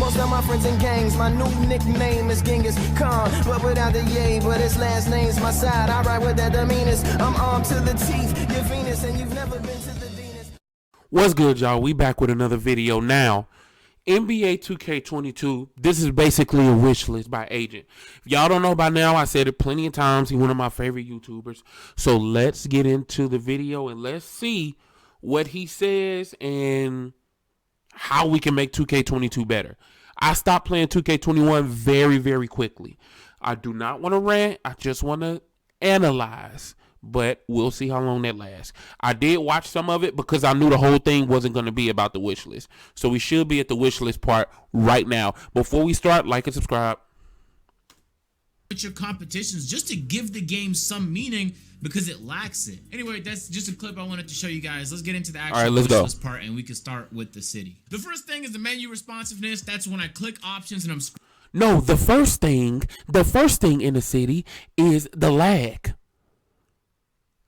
Most of my friends in gangs, my new nickname is Genghis Khan, but without the yay, but his last name's my side. I ride with that demeanors. I'm armed to the teeth. You're Venus and you've never been to the Venus. What's good, y'all? We back with another video now. NBA 2K22, this is basically a wish list by Agent. If y'all don't know by now, I said it plenty of times. He's one of my favorite YouTubers. So let's get into the video and let's see what he says and how we can make 2K22 better. I stopped playing 2K21 very, very quickly. I do not want to rant. I just want to analyze. But we'll see how long that lasts. I did watch some of it because I knew the whole thing wasn't going to be about the wish list. So we should be at the wish list part right now. Before we start, like and subscribe. With your competitions just to give the game some meaning because it lacks it. Anyway, that's just a clip I wanted to show you guys. Let's get into the actual wish list part and we can start with the city. The first thing is the menu responsiveness. That's when I click options and I'm... No, the first thing in the city is the lag.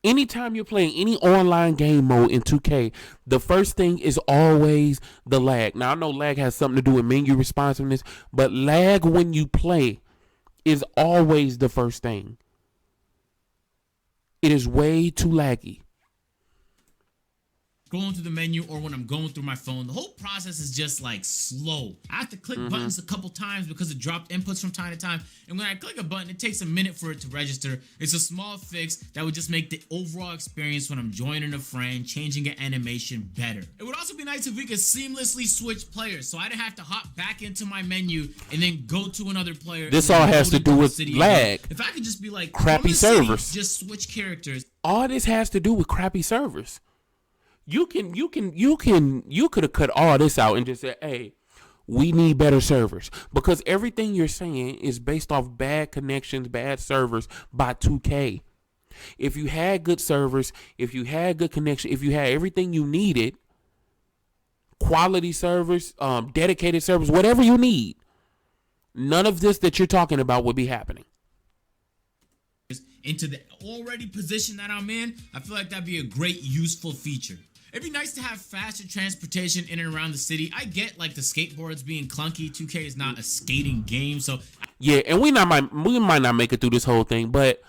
Anytime you're playing any online game mode in 2K, the first thing is always the lag. Now, I know lag has something to do with menu responsiveness, but lag when you play is always the first thing. It is way too laggy. Going through the menu or when I'm going through my phone, the whole process is just like slow. I have to click buttons a couple times because it dropped inputs from time to time. And when I click a button, it takes a minute for it to register. It's a small fix that would just make the overall experience when I'm joining a friend, changing an animation better. It would also be nice if we could seamlessly switch players so I didn't have to hop back into my menu and then go to another player. This all has to do with lag. If I could just be like, crappy servers. Just switch characters. All this has to do with crappy servers. You could have cut all this out and just said, hey, we need better servers. Because everything you're saying is based off bad connections, bad servers by 2K. If you had good servers, if you had good connection, if you had everything you needed, quality servers, dedicated servers, whatever you need, none of this that you're talking about would be happening. Into the already position that I'm in, I feel like that'd be a great useful feature. It'd be nice to have faster transportation in and around the city. I get like the skateboards being clunky. 2K is not a skating game, so yeah, and we might not make it through this whole thing, but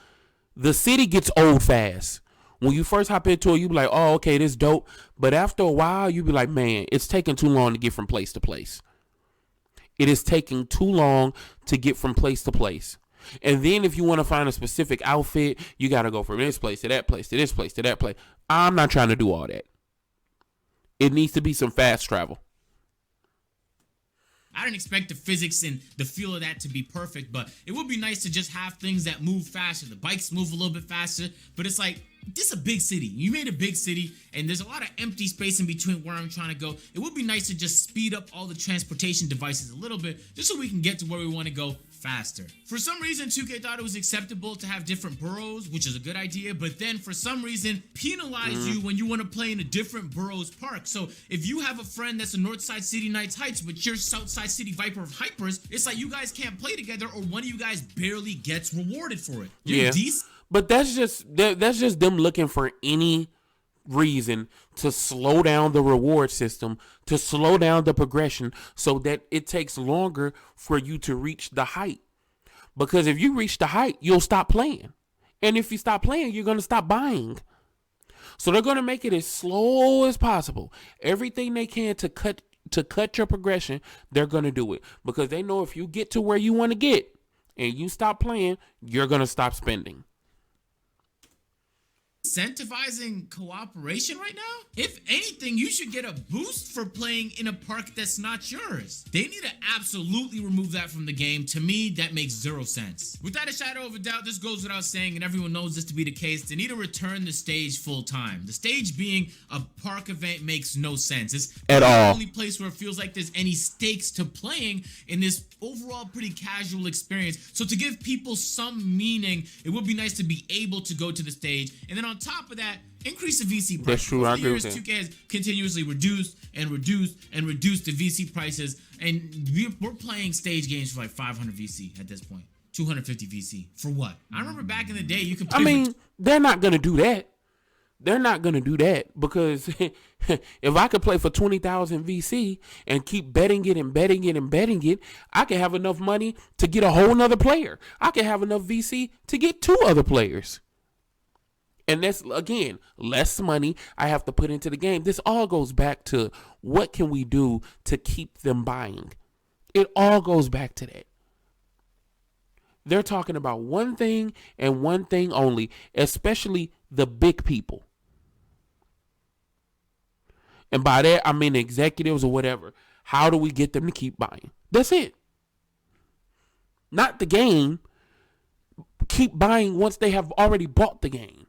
the city gets old fast. When you first hop into it, you be like, oh, okay, this dope. But after a while, you be like, man, it's taking too long to get from place to place. It is taking too long to get from place to place. And then if you want to find a specific outfit, you got to go from this place to that place to this place to that place. I'm not trying to do all that. It needs to be some fast travel. I didn't expect the physics and the feel of that to be perfect, but it would be nice to just have things that move faster. The bikes move a little bit faster, but it's like, this is a big city. You made a big city, and there's a lot of empty space in between where I'm trying to go. It would be nice to just speed up all the transportation devices a little bit, just so we can get to where we want to go faster. For some reason, 2K thought it was acceptable to have different boroughs, which is a good idea, but then for some reason, penalize you when you want to play in a different borough's park. So if you have a friend that's a Northside City Knights Heights, but you're Southside City Viper of Hypers, it's like you guys can't play together, or one of you guys barely gets rewarded for it. You're decent. But that's just them looking for any reason to slow down the reward system, to slow down the progression so that it takes longer for you to reach the height. Because if you reach the height, you'll stop playing. And if you stop playing, you're going to stop buying. So they're going to make it as slow as possible. Everything they can to cut your progression, they're going to do it. Because they know if you get to where you want to get and you stop playing, you're going to stop spending. Incentivizing cooperation right now? If anything, you should get a boost for playing in a park that's not yours. They need to absolutely remove that from the game. To me, that makes zero sense. Without a shadow of a doubt, this goes without saying, and everyone knows this to be the case, they need to return the stage full time. The stage being a park event makes no sense. It's at all. The only place where it feels like there's any stakes to playing in this overall pretty casual experience. So to give people some meaning, it would be nice to be able to go to the stage. And then on top of that, increase the VC price. That's true. I agree with that. 2K has continuously reduced and reduced and reduced the VC prices, and we're playing stage games for like 500 VC at this point. 250 VC for what? I remember back in the day you could play. I mean, they're not gonna do that. They're not going to do that because if I could play for 20,000 VC and keep betting it and betting it and betting it, I can have enough money to get a whole nother player. I can have enough VC to get 2 other players. And that's, again, less money I have to put into the game. This all goes back to what can we do to keep them buying. It all goes back to that. They're talking about one thing and one thing only, especially the big people. And by that, I mean executives or whatever. How do we get them to keep buying? That's it. Not the game. Keep buying once they have already bought the game.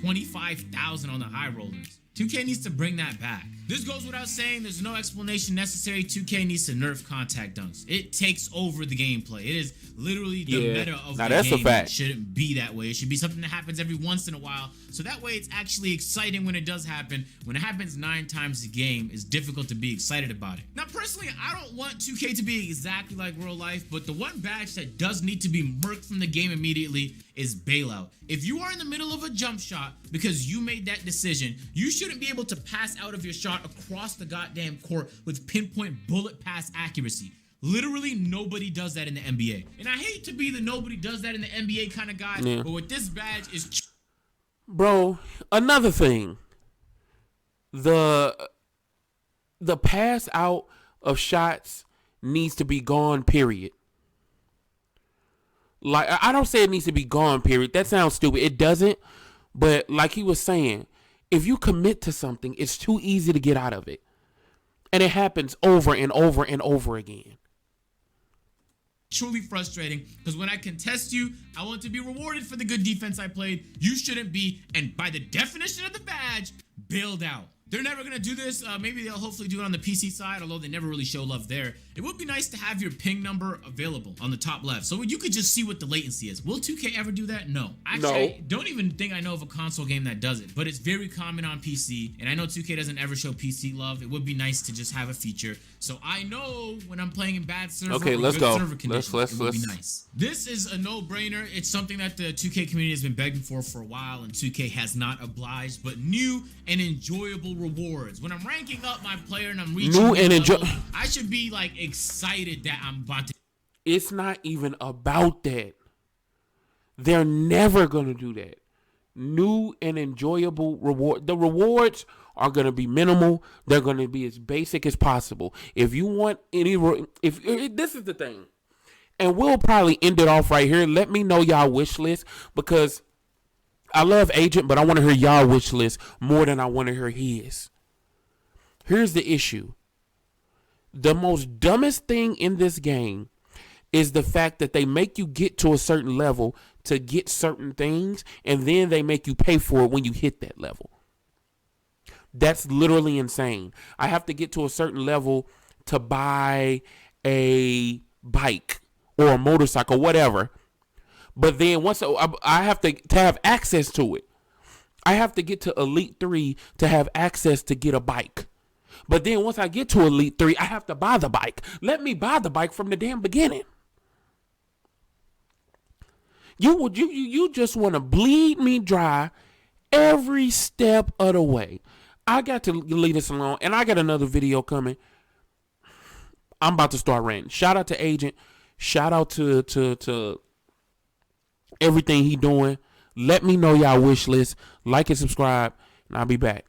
25,000 on the high rollers. 2K needs to bring that back. This goes without saying, there's no explanation necessary. 2K needs to nerf contact dunks. It takes over the gameplay. It is literally the meta of the that's game. A fact. It shouldn't be that way. It should be something that happens every once in a while. So that way it's actually exciting when it does happen. When it happens 9 times a game, it's difficult to be excited about it. Now, personally, I don't want 2K to be exactly like real life, but the one badge that does need to be murked from the game immediately is bailout. If you are in the middle of a jump shot because you made that decision, you shouldn't be able to pass out of your shot across the goddamn court with pinpoint bullet pass accuracy. Literally nobody does that in the NBA. And I hate to be the nobody does that in the NBA kind of guy, but with this badge is... Bro, another thing. The pass out of shots needs to be gone, period. Like, I don't say it needs to be gone, period. That sounds stupid. It doesn't. But like he was saying, if you commit to something, it's too easy to get out of it. And it happens over and over and over again. Truly frustrating, because when I contest you, I want to be rewarded for the good defense I played. You shouldn't be, and by the definition of the badge, bailed out. They're never going to do this. Maybe they'll hopefully do it on the PC side, although they never really show love there. It would be nice to have your ping number available on the top left, so you could just see what the latency is. Will 2K ever do that? No. Actually, I don't even think I know of a console game that does it, but it's very common on PC, and I know 2K doesn't ever show PC love. It would be nice to just have a feature, so I know when I'm playing in bad server or good server conditions, it would be nice. This is a no-brainer. It's something that the 2K community has been begging for a while, and 2K has not obliged, but new and enjoyable rewards. When I'm ranking up my player and I'm reaching new level, I should be like excited that I'm about to. It's not even about that. They're never gonna do that. New and enjoyable reward. The rewards are gonna be minimal. They're gonna be as basic as possible. If you want any, if this is the thing, and we'll probably end it off right here. Let me know y'all wish list, because I love Agent, but I want to hear y'all wish list more than I want to hear his. Here's the issue. The most dumbest thing in this game is the fact that they make you get to a certain level to get certain things, and then they make you pay for it when you hit that level. That's literally insane. I have to get to a certain level to buy a bike or a motorcycle, whatever. But then once I have to have access to it. I have to get to Elite 3 to have access to get a bike. But then once I get to Elite 3, I have to buy the bike. Let me buy the bike from the damn beginning. You just want to bleed me dry every step of the way. I got to leave this alone, and I got another video coming. I'm about to start ranting. Shout out to Agent. Shout out to everything he doing. Let me know y'all wish list. Like and subscribe, and I'll be back.